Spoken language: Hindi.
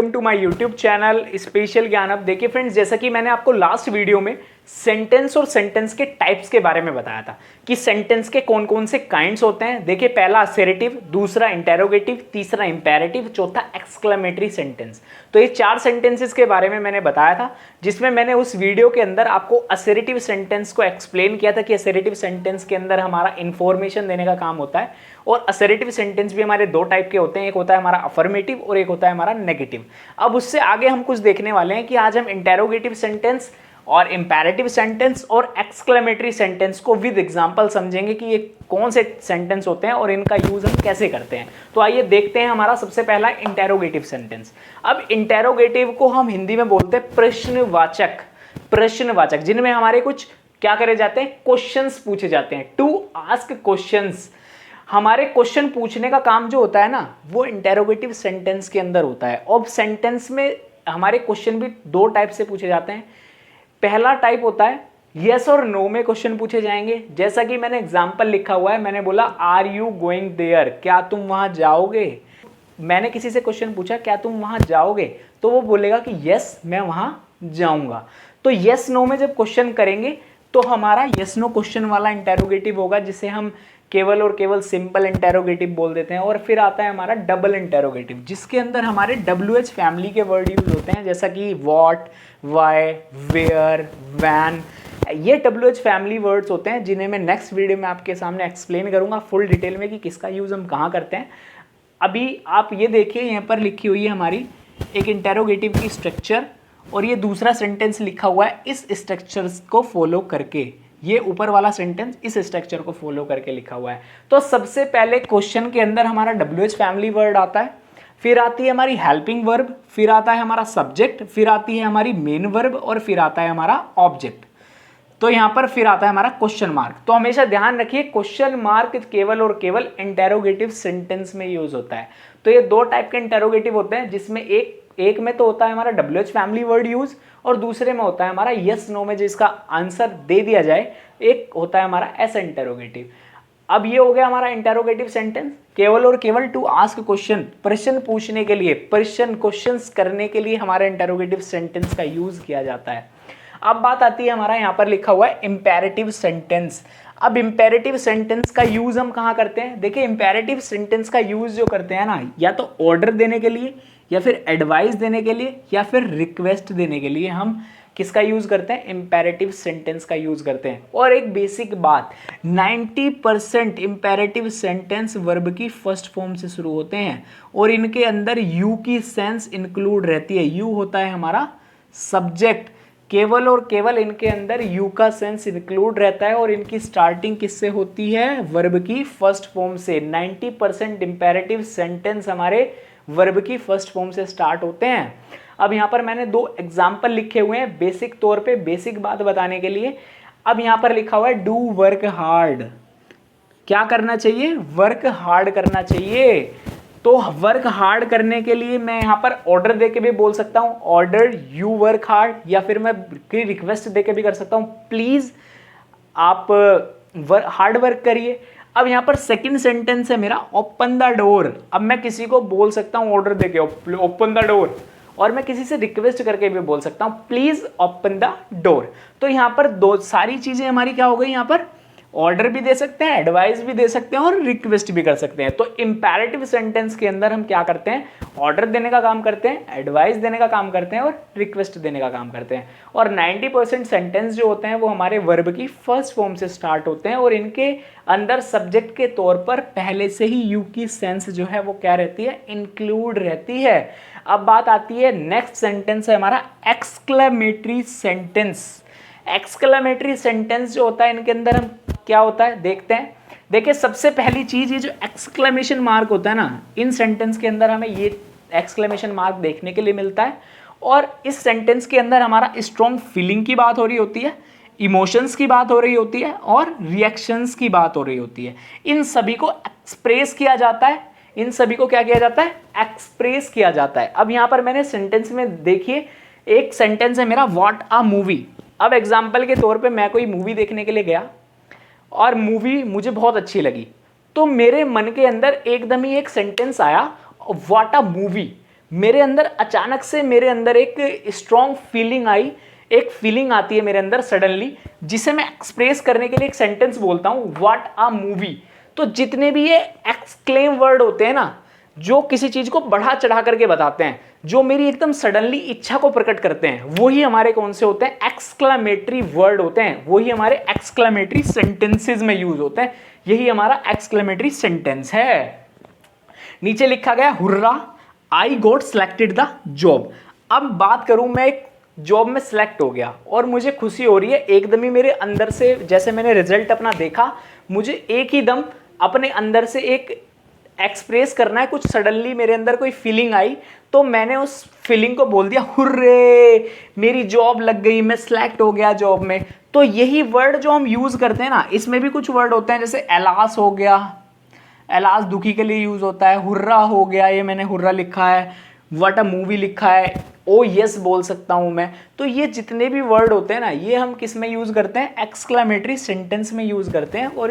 Welcome to my YouTube channel special ज्ञानब। देखिए फ्रेंड्स, जैसा कि मैंने आपको लास्ट वीडियो में सेंटेंस और सेंटेंस के टाइप्स के बारे में बताया था कि सेंटेंस के कौन कौन से काइंड्स होते हैं। देखिए, पहला असर्टिव, दूसरा इंटेरोगेटिव, तीसरा इंपेरेटिव, चौथा एक्सक्लेमेटरी सेंटेंस। तो ये 4 सेंटेंसेस के बारे में मैंने बताया था, जिसमें मैंने उस वीडियो के अंदर आपको असर्टिव सेंटेंस को एक्सप्लेन किया था कि असर्टिव सेंटेंस के अंदर हमारा इंफॉर्मेशन देने का काम होता है। और असर्टिव सेंटेंस भी हमारे 2 टाइप के होते हैं, एक होता है हमारा अफर्मेटिव और एक होता है हमारा नेगेटिव। अब उससे आगे हम कुछ देखने वाले हैं कि आज हम इंटेरोगेटिव सेंटेंस और इंपेरेटिव सेंटेंस और एक्सक्लेमेटरी सेंटेंस को विद एग्जांपल समझेंगे कि ये कौन से सेंटेंस होते हैं और इनका यूज हम कैसे करते हैं। तो आइए देखते हैं हमारा सबसे पहला इंटेरोगेटिव सेंटेंस। अब इंटेरोगेटिव को हम हिंदी में बोलते हैं प्रश्नवाचक। प्रश्नवाचक जिनमें हमारे कुछ क्या करे जाते हैं, क्वेश्चंस पूछे जाते हैं। टू आस्क क्वेश्चंस, हमारे क्वेश्चन पूछने का काम जो होता है ना, वो इंटेरोगेटिव सेंटेंस के अंदर होता है। और सेंटेंस में हमारे क्वेश्चन भी 2 टाइप से पूछे जाते हैं। पहला टाइप होता है यस और नो में क्वेश्चन पूछे जाएंगे, जैसा कि मैंने एग्जांपल लिखा हुआ है। मैंने बोला आर यू गोइंग देयर, क्या तुम वहां जाओगे। मैंने किसी से क्वेश्चन पूछा क्या तुम वहां जाओगे, तो वो बोलेगा कि यस मैं वहां जाऊंगा। तो यस नो में जब क्वेश्चन करेंगे तो हमारा यस नो क्वेश्चन वाला इंटेरोगेटिव होगा, जिसे हम केवल और केवल सिंपल इंटेरोगेटिव बोल देते हैं। और फिर आता है हमारा डबल इंटेरोगेटिव, जिसके अंदर हमारे WH फैमिली के वर्ड यूज होते हैं, जैसा कि व्हाट, व्हाई, वेयर, व्हेन। ये WH फैमिली वर्ड्स होते हैं, जिन्हें मैं नेक्स्ट वीडियो में आपके सामने एक्सप्लेन करूंगा फुल डिटेल में कि किसका यूज हम कहाँ करते हैं। अभी आप ये देखिए, यहाँ पर लिखी हुई है हमारी एक इंटेरोगेटिव की स्ट्रक्चर, और ये दूसरा सेंटेंस लिखा हुआ है इस स्ट्रक्चर को फॉलो करके। ये ऊपर वाला सेंटेंस इस स्ट्रक्चर को फॉलो करके लिखा हुआ है। तो सबसे पहले क्वेश्चन के अंदर हमारा WH फैमिली वर्ड आता है, फिर आती है हमारी हेल्पिंग वर्ब, फिर आता है हमारा सब्जेक्ट, फिर आती है हमारी मेन वर्ब, और फिर आता है हमारा ऑब्जेक्ट। तो यहाँ पर फिर आता है हमारा क्वेश्चन मार्क। तो हमेशा ध्यान रखिए, क्वेश्चन मार्क केवल और केवल इंटेरोगेटिव सेंटेंस में यूज होता है। तो ये 2 टाइप के इंटेरोगेटिव होते हैं, जिसमें एक में तो होता है हमारा WH फैमिली वर्ड यूज, और दूसरे में होता है हमारा यस नो में जिसका आंसर दे दिया जाए, एक होता है हमारा एस इंटेरोगेटिव। अब ये हो गया हमारा इंटेरोगेटिव सेंटेंस, केवल और केवल टू आस्क क्वेश्चन, प्रश्न पूछने के लिए, प्रश्न क्वेश्चंस करने के लिए हमारा इंटेरोगेटिव सेंटेंस का यूज किया जाता है। अब बात आती है हमारा यहाँ पर लिखा हुआ है इंपेरेटिव सेंटेंस। अब इंपेरेटिव सेंटेंस का यूज हम कहाँ करते हैं। देखिए, इंपेरेटिव सेंटेंस का यूज जो करते हैं ना, या तो ऑर्डर देने के लिए, या फिर एडवाइस देने के लिए, या फिर रिक्वेस्ट देने के लिए हम किसका यूज करते हैं, इंपेरेटिव सेंटेंस का यूज करते हैं। और एक बेसिक बात, 90% इंपेरेटिव सेंटेंस वर्ब की फर्स्ट फॉर्म से शुरू होते हैं, और इनके अंदर यू की सेंस इंक्लूड रहती है। यू होता है हमारा सब्जेक्ट, केवल और केवल इनके अंदर यू का सेंस इंक्लूड रहता है, और इनकी स्टार्टिंग किससे होती है, वर्ब की फर्स्ट फॉर्म से। 90% इंपेरेटिव सेंटेंस हमारे वर्ब की फर्स्ट फॉर्म से स्टार्ट होते हैं। अब यहाँ पर मैंने 2 एग्जाम्पल लिखे हुए हैं बेसिक तौर पे, बेसिक बात बताने के लिए। अब यहाँ पर लिखा हुआ है डू वर्क हार्ड, क्या करना चाहिए, वर्क हार्ड करना चाहिए। तो वर्क हार्ड करने के लिए मैं यहाँ पर ऑर्डर दे के भी बोल सकता हूँ, ऑर्डर यू वर्क हार्ड, या फिर मैं रिक्वेस्ट दे के भी कर सकता हूँ, प्लीज आप हार्ड वर्क करिए। अब यहाँ पर सेकंड सेंटेंस है मेरा ओपन द डोर। अब मैं किसी को बोल सकता हूँ ऑर्डर देके ओपन द डोर, और मैं किसी से रिक्वेस्ट करके भी बोल सकता हूँ प्लीज ओपन द डोर। तो यहाँ पर 2 सारी चीजें हमारी क्या हो गई, यहाँ पर ऑर्डर भी दे सकते हैं, एडवाइस भी दे सकते हैं, और रिक्वेस्ट भी कर सकते हैं। तो इंपेरेटिव सेंटेंस के अंदर हम क्या करते हैं, ऑर्डर देने का काम करते हैं, एडवाइस देने का काम करते हैं, और रिक्वेस्ट देने का काम करते हैं। और 90% सेंटेंस जो होते हैं वो हमारे वर्ब की फर्स्ट फॉर्म से स्टार्ट होते हैं, और इनके अंदर सब्जेक्ट के तौर पर पहले से ही यू की सेंस जो है वो क्या रहती है, इंक्लूड रहती है। अब बात आती है नेक्स्ट सेंटेंस है हमारा एक्सक्लेमेटरी सेंटेंस। एक्सक्लेमेटरी सेंटेंस जो होता है, इनके अंदर हम क्या होता है देखते हैं। देखिए, सबसे पहली चीज ये जो एक्सक्लेमेशन मार्क होता है ना, इन सेंटेंस के अंदर हमें ये एक्सक्लेमेशन मार्क देखने के लिए मिलता है। और इस सेंटेंस के अंदर हमारा स्ट्रॉन्ग फीलिंग की बात हो रही होती है, इमोशंस की बात हो रही होती है, और रिएक्शंस की बात हो रही होती है। इन सभी को एक्सप्रेस किया जाता है, इन सभी को क्या किया जाता है, एक्सप्रेस किया जाता है। अब यहाँ पर मैंने सेंटेंस में देखिए, एक सेंटेंस है मेरा व्हाट अ मूवी। अब एग्जाम्पल के तौर पे मैं कोई मूवी देखने के लिए गया, और मूवी मुझे बहुत अच्छी लगी, तो मेरे मन के अंदर एकदम ही एक सेंटेंस आया व्हाट अ मूवी। मेरे अंदर अचानक से मेरे अंदर एक स्ट्रॉन्ग फीलिंग आई, एक फीलिंग आती है मेरे अंदर सडनली, जिसे मैं एक्सप्रेस करने के लिए एक सेंटेंस बोलता हूँ, व्हाट अ मूवी। तो जितने भी ये एक्सक्लेम वर्ड होते हैं ना, जो किसी चीज को बढ़ा चढ़ा करके बताते हैं, जो मेरी एकदम सडनली इच्छा को प्रकट करते हैं, वही हमारे कौन से होते हैं, एक्सक्लेमेटरी वर्ड होते हैं, वही हमारे एक्सक्लेमेटरी सेंटेंसेस में यूज होते हैं। यही हमारा एक्सक्लेमेटरी सेंटेंस है। नीचे लिखा गया hurrah I got selected the job. अब बात करूं, मैं एक जॉब में सिलेक्ट हो गया और मुझे खुशी हो रही है एकदम ही मेरे अंदर से। जैसे मैंने रिजल्ट अपना देखा, मुझे एक ही दम अपने अंदर से एक एक्सप्रेस करना है, कुछ सडनली मेरे अंदर कोई फीलिंग आई, तो मैंने उस फीलिंग को बोल दिया हुर्रे, मेरी जॉब लग गई, मैं सिलेक्ट हो गया जॉब में। तो यही वर्ड जो हम यूज करते हैं ना, इसमें भी कुछ वर्ड होते हैं, जैसे एलास हो गया, एलास दुखी के लिए यूज होता है। हुर्रा हो गया, ये मैंने हुर्रा लिखा है। व्हाट अ मूवी लिखा है, ओ यस बोल सकता हूं मैं। तो ये जितने भी वर्ड होते हैं ना, ये हम किस में यूज करते हैं, एक्सक्लेमेटरी सेंटेंस में यूज करते हैं। और